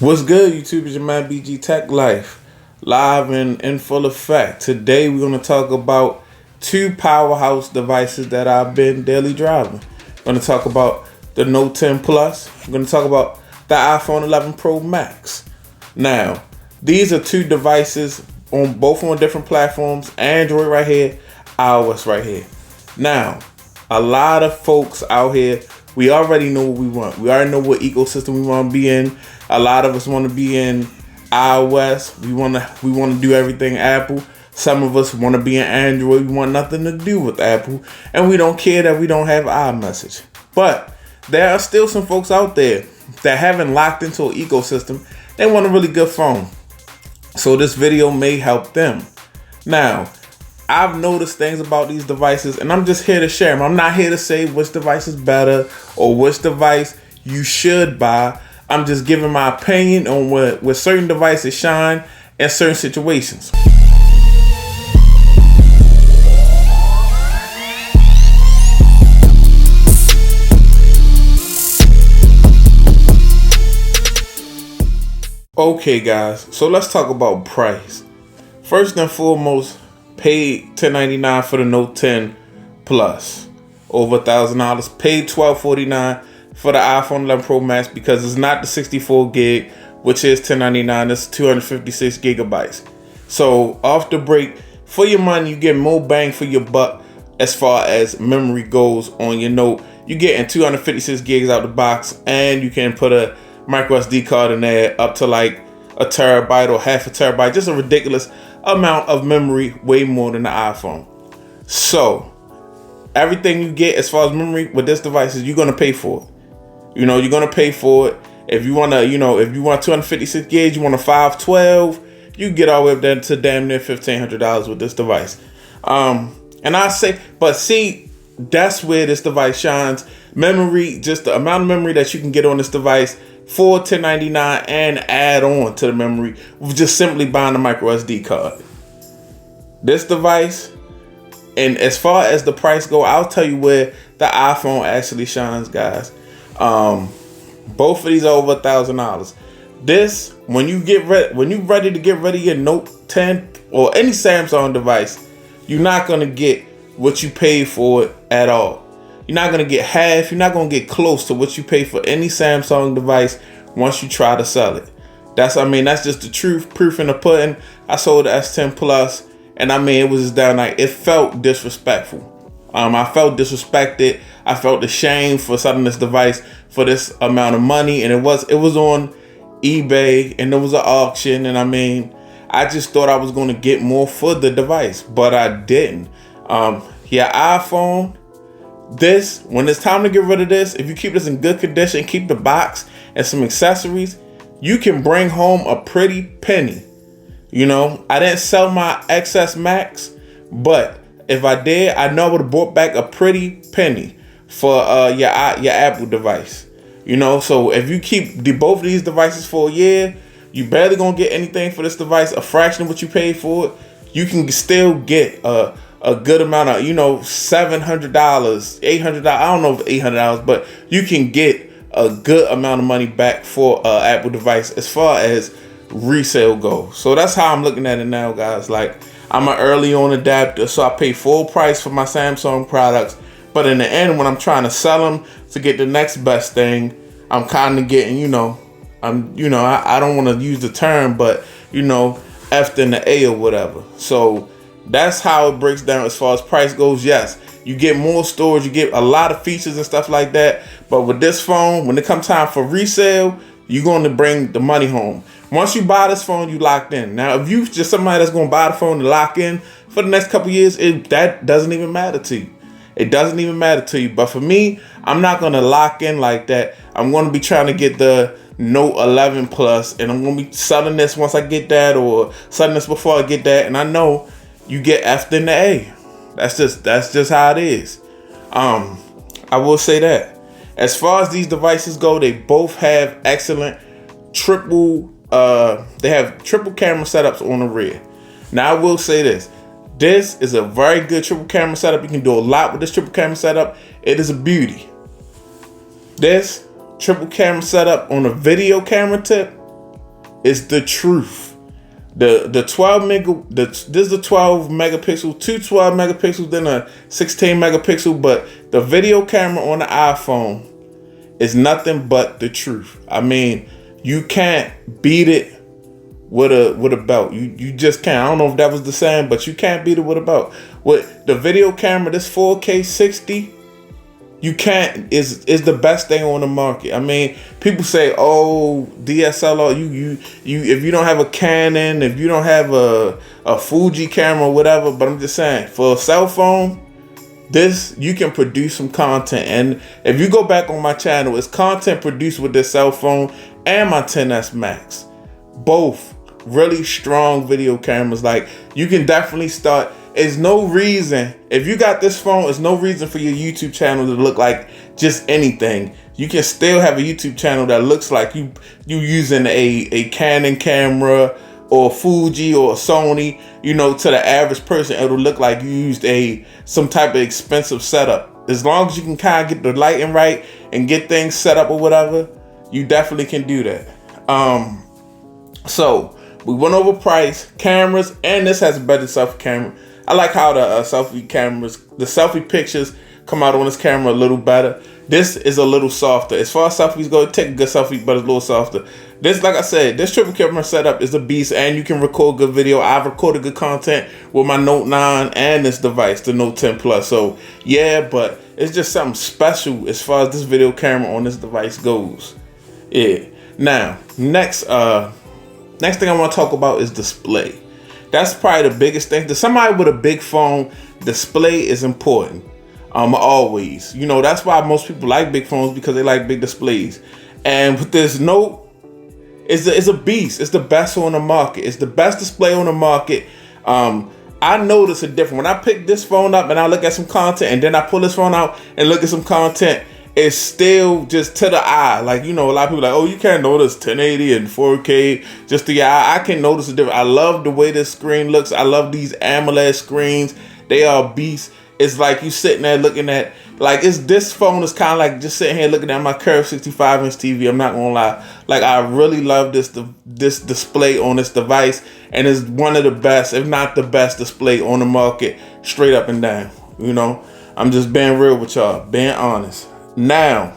What's good, YouTube? It's your man BG Tech Life, live and in full effect. Today we're going to talk about two powerhouse devices that I've been daily driving. We're going to talk about the Note 10 Plus. We're going to talk about the iPhone 11 Pro Max. Now, these are two devices both on different platforms. Android right here, iOS right here. Now, a lot of folks out here, we already know what we want. We already know what ecosystem we want to be in. A lot of us want to be in iOS. We want to do everything Apple. Some of us want to be in Android. We want nothing to do with Apple, and we don't care that we don't have iMessage. But there are still some folks out there that haven't locked into an ecosystem. They want a really good phone. So this video may help them. Now, I've noticed things about these devices, and I'm just here to share them. I'm not here to say which device is better or which device you should buy. I'm just giving my opinion on where certain devices shine in certain situations. Okay, guys, so let's talk about price. First and foremost, paid $10.99 for the Note 10 Plus, over $1,000. Paid $12.49 for the iPhone 11 Pro Max because it's not the 64 gig, which is $10.99. It's 256 gigabytes. So off the break, for your money, you get more bang for your buck as far as memory goes on your Note. You're getting 256 gigs out the box, and you can put a micro SD card in there up to like a terabyte or half a terabyte. Just a ridiculous amount of memory, way more than the iPhone. So everything you get as far as memory with this device is you're gonna pay for it. You're gonna pay for it. If you wanna, if you want 256 gigs, you want a 512, you get all the way up there to damn near $1,500 with this device. And I say, but see, that's where this device shines. Memory, just the amount of memory that you can get on this device for $10.99 and add on to the memory with just simply buying a micro SD card. This device, and as far as the price go, I'll tell you where the iPhone actually shines, guys. Both of these are over $1,000. This, when you're ready to get rid of your Note 10 or any Samsung device, you're not gonna get what you paid for it at all. You're not gonna get half. You're not gonna get close to what you pay for any Samsung device once you try to sell it. That's just the truth, proof in the pudding. I sold the S10 Plus, and it was just downright. It felt disrespectful. I felt disrespected. I felt ashamed for selling this device for this amount of money, and it was on eBay, and there was an auction, and I just thought I was gonna get more for the device, but I didn't. iPhone. This, when it's time to get rid of this, if you keep this in good condition, keep the box and some accessories, you can bring home a pretty penny. I didn't sell my XS Max, but if I did, I know I would have brought back a pretty penny for your Apple device. So if you keep both of these devices for a year, you barely gonna get anything for this device, a fraction of what you paid for it. You can still get a good amount of, $700, $800. I don't know if $800, but you can get a good amount of money back for an Apple device as far as resale goes. So that's how I'm looking at it now, guys. Like, I'm an early on adapter, so I pay full price for my Samsung products. But in the end, when I'm trying to sell them to get the next best thing, I'm kind of getting, I don't want to use the term, but F in the A or whatever. So that's how it breaks down as far as price goes. Yes, you get more storage, you get a lot of features and stuff like that. But with this phone, when it comes time for resale, you're going to bring the money home. Once you buy this phone, you locked in. Now, if you just somebody that's going to buy the phone to lock in for the next couple years, that doesn't even matter to you. It doesn't even matter to you. But for me, I'm not going to lock in like that. I'm going to be trying to get the Note 11 Plus, and I'm going to be selling this once I get that, or selling this before I get that. And I know you get F in the A. That's just how it is. I will say that. As far as these devices go, they both have excellent triple camera setups on the rear. Now I will say this. This is a very good triple camera setup. You can do a lot with this triple camera setup. It is a beauty. This triple camera setup on a video camera tip, It's the truth. The 12 this is the 12 megapixel, two 12 megapixels, then a 16 megapixel. But the video camera on the iPhone is nothing but the truth. I mean, you can't beat it with a belt. You just can't. I don't know if that was the saying, but you can't beat it with a belt. With the video camera, this 4K 60, you can't, is the best thing on the market. I mean, people say, oh, DSLR, you if you don't have a Canon, if you don't have a Fuji camera or whatever, but I'm just saying, for a cell phone, this, you can produce some content. And if you go back on my channel, it's content produced with this cell phone and my 10S Max. Both really strong video cameras. Like, you can definitely start. There's no reason, if you got this phone, there's no reason for your YouTube channel to look like just anything. You can still have a YouTube channel that looks like you using a Canon camera or Fuji or Sony. You know, to the average person, it'll look like you used some type of expensive setup. As long as you can kind of get the lighting right and get things set up or whatever, you definitely can do that. So we went over price, cameras, and this has a better selfie camera. I like how the selfie cameras, the selfie pictures come out on this camera a little better. This is a little softer. As far as selfies go, take a good selfie, but it's a little softer. This, like I said, this triple camera setup is a beast, and you can record good video. I've recorded good content with my Note 9 and this device, the Note 10 Plus. So yeah, but it's just something special as far as this video camera on this device goes. Yeah. Now, next thing I want to talk about is display. That's probably the biggest thing. To somebody with a big phone, display is important. Always. You know, that's why most people like big phones, because they like big displays. And with this Note, it's a beast. It's the best on the market. It's the best display on the market. I notice a difference. When I pick this phone up and I look at some content, and then I pull this phone out and look at some content, it's still just to the eye. Like, you know, a lot of people are like, oh, you can't notice 1080 and 4K just to your eye. I can notice a difference. I love the way this screen looks. I love these AMOLED screens. They are beasts. It's like you sitting there looking at, like, this phone is kind of like just sitting here looking at my curved 65-inch TV. I'm not gonna lie. Like, I really love this display on this device, and it's one of the best, if not the best display on the market, straight up and down. You know, I'm just being real with y'all, being honest. Now,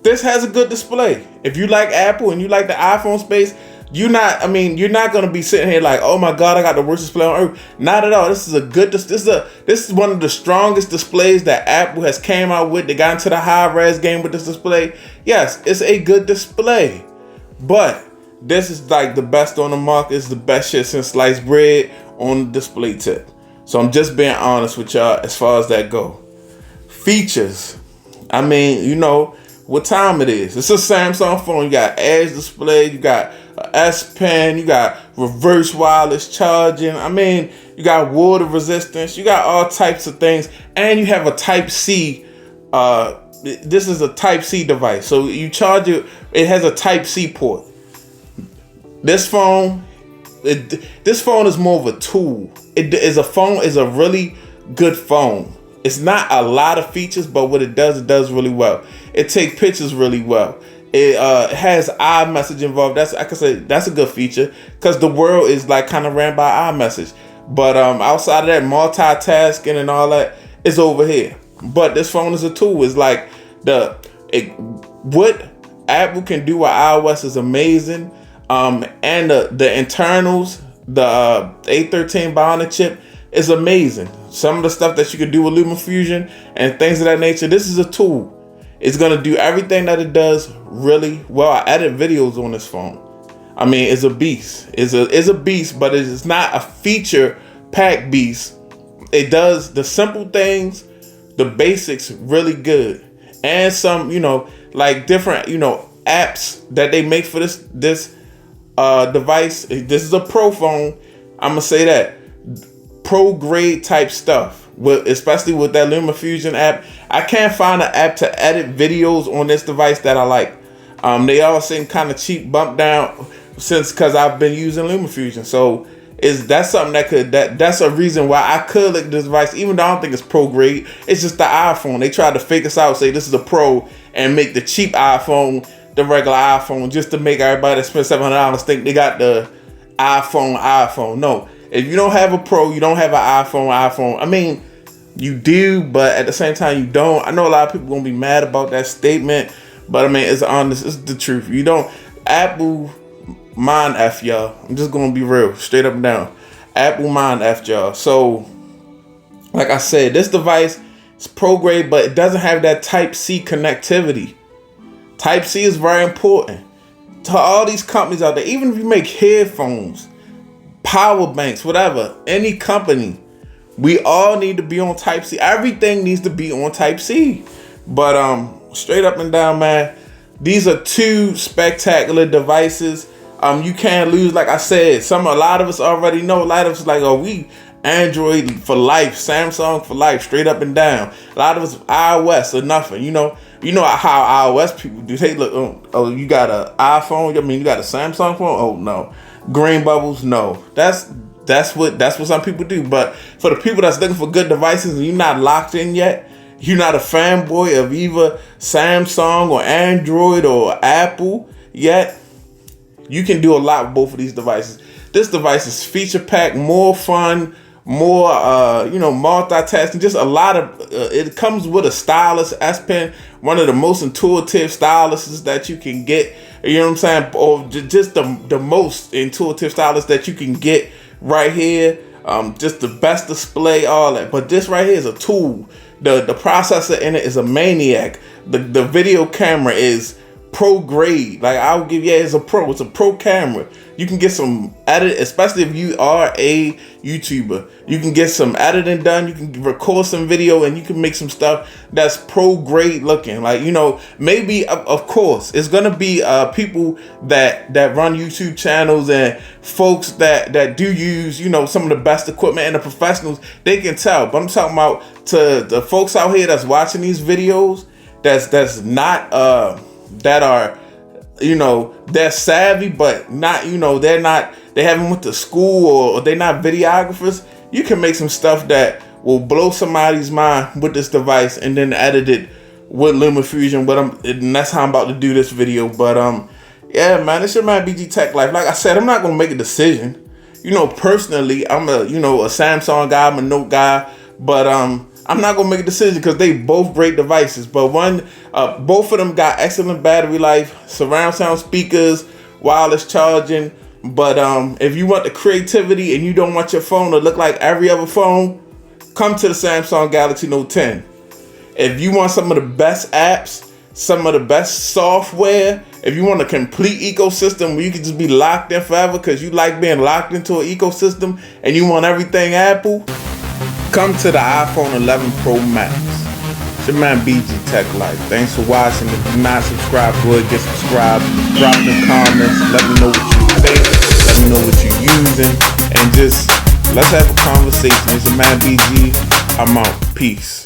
this has a good display. If you like Apple and you like the iPhone space, you're not going to be sitting here like, oh my God, I got the worst display on earth. Not at all. This is a good, this is one of the strongest displays that Apple has came out with. They got into the high res game with this display. Yes, it's a good display, but this is like the best on the market. It's the best shit since sliced bread on the display tip. So I'm just being honest with y'all as far as that go. Features. I mean, you know what time it is. It's a Samsung phone. You got edge display. You got an S Pen. You got reverse wireless charging. I mean, you got water resistance. You got all types of things. And you have a Type-C. This is a Type-C device. So you charge it. It has a Type-C port. This phone is more of a tool. It is a really good phone. It's not a lot of features, but what it does really well. It takes pictures really well. It has iMessage involved. That's, like I said, that's a good feature, because the world is like kind of ran by iMessage. But outside of that, multitasking and all that is over here. But this phone is a tool. It's like what Apple can do with iOS is amazing. And the internals, the A13 Bionic chip is amazing. Some of the stuff that you can do with LumaFusion and things of that nature, this is a tool. It's gonna do everything that it does really well. I edit videos on this phone. I mean, it's a beast. It's a beast, but it's not a feature packed beast. It does the simple things, the basics really good, and some, you know, like different, you know, apps that they make for this device. This is a pro phone. I'm gonna say that. Pro grade type stuff, especially with that LumaFusion app. I can't find an app to edit videos on this device that I like. They all seem kind of cheap, bumped down because I've been using LumaFusion. So that's something that's a reason why I could look at this device, even though I don't think it's pro grade. It's just the iPhone. They tried to fake us out, say this is a pro, and make the cheap iPhone the regular iPhone just to make everybody that spend $700 think they got the iPhone. No, if you don't have a Pro, you don't have an iPhone. I mean, you do, but at the same time, you don't. I know a lot of people gonna be mad about that statement, but I mean, it's honest. It's the truth. You don't. Apple mind F y'all. I'm just gonna be real, straight up and down. Apple mind F y'all. So, like I said, this device is pro grade, but it doesn't have that Type-C connectivity. Type-C is very important to all these companies out there. Even if you make headphones, power banks, whatever, any company, we all need to be on Type-C. Everything needs to be on Type-C. But straight up and down, man, these are two spectacular devices. You can't lose. Like I said, a lot of us already know. A lot of us like, oh, we Android for life, Samsung for life, straight up and down. A lot of us iOS or nothing. You know how iOS people do. Hey, look, oh, you got an iPhone? I mean, you got a Samsung phone? Oh no, green bubbles? No. That's what some people do. But for the people that's looking for good devices and you're not locked in yet, you're not a fanboy of either Samsung or Android or Apple yet, you can do a lot with both of these devices. This device is feature packed, more fun, more multitasking, just a lot of it comes with a stylus S Pen, one of the most intuitive styluses that you can get, you know what I'm saying, or just the most intuitive stylus that you can get right here. Just the best display, all that. But this right here is a tool. The processor in it is a maniac. The video camera is pro grade. Like, I'll give you, it's a pro camera. You can get some edit, especially if you are a YouTuber. You can get some editing done. You can record some video and you can make some stuff that's pro grade looking. Like, maybe of course it's gonna be people that run YouTube channels and folks that do use some of the best equipment and the professionals. They can tell. But I'm talking about to the folks out here that's watching these videos that's not that are they're savvy, but not, they haven't went to school or they're not videographers. You can make some stuff that will blow somebody's mind with this device and then edit it with LumaFusion. And that's how I'm about to do this video. But yeah, man, it's your man BG Tech Life. Like I said, I'm not gonna make a decision. Personally, I'm a Samsung guy, I'm a Note guy, but I'm not gonna make a decision because they both great devices. But both of them got excellent battery life, surround sound speakers, wireless charging. But if you want the creativity and you don't want your phone to look like every other phone, come to the Samsung Galaxy Note 10. If you want some of the best apps, some of the best software, if you want a complete ecosystem where you can just be locked in forever because you like being locked into an ecosystem and you want everything Apple, come to the iPhone 11 Pro Max. It's your man BG Tech Life. Thanks for watching. If you're not subscribed, go ahead, get subscribed. Drop the comments. Let me know what you think. Let me know what you're using. And just let's have a conversation. It's your man BG. I'm out. Peace.